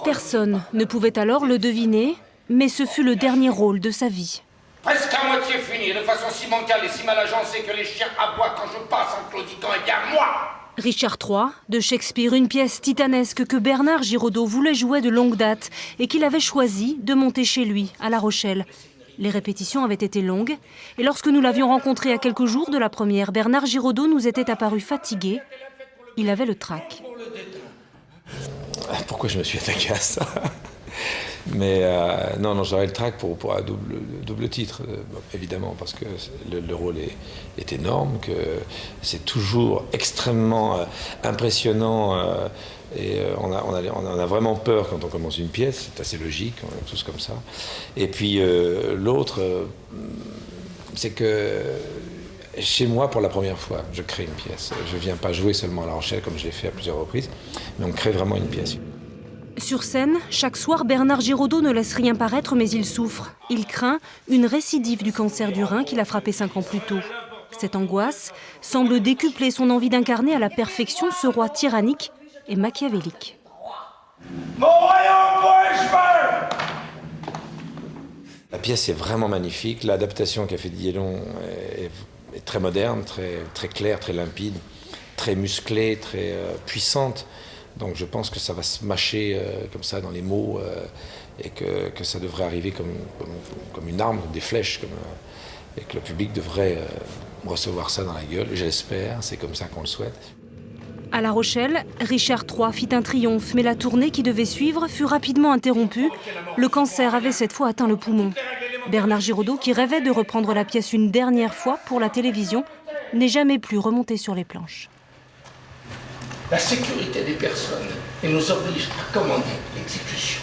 Personne ne pouvait alors le deviner, mais ce fut le dernier rôle de sa vie. Presque à moitié fini, de façon si bancale et si mal agencée que les chiens aboient quand je passe en claudiquant, eh bien moi! Richard III, de Shakespeare, une pièce titanesque que Bernard Giraudot voulait jouer de longue date et qu'il avait choisi de monter chez lui, à La Rochelle. Les répétitions avaient été longues et lorsque nous l'avions rencontré à quelques jours de la première, Bernard Giraudot nous était apparu fatigué. Il avait le trac. Pourquoi je me suis attaqué à ça? Mais non, j'aurais le trac pour un double titre, évidemment, parce que le rôle est énorme, que c'est toujours extrêmement impressionnant et on a vraiment peur quand on commence une pièce, c'est assez logique, on est tous comme ça. Et puis l'autre, c'est que chez moi, pour la première fois, je crée une pièce. Je ne viens pas jouer seulement à La Rochelle, comme je l'ai fait à plusieurs reprises, mais on crée vraiment une pièce. Sur scène, chaque soir, Bernard Giraudot ne laisse rien paraître, mais il souffre. Il craint une récidive du cancer du rein qu'il a frappé 5 ans plus tôt. Cette angoisse semble décupler son envie d'incarner à la perfection ce roi tyrannique et machiavélique. Mon royaume, moi, je veux! La pièce est vraiment magnifique. L'adaptation qu'a fait Dielon est très moderne, très claire, très limpide, très musclée, très puissante. Donc je pense que ça va se mâcher comme ça dans les mots et que ça devrait arriver comme une arme, des flèches, et que le public devrait recevoir ça dans la gueule. J'espère, c'est comme ça qu'on le souhaite. À La Rochelle, Richard III fit un triomphe, mais la tournée qui devait suivre fut rapidement interrompue. Le cancer avait cette fois atteint le poumon. Bernard Giraudot, qui rêvait de reprendre la pièce une dernière fois pour la télévision, n'est jamais plus remonté sur les planches. La sécurité des personnes et nous oblige à commander l'exécution.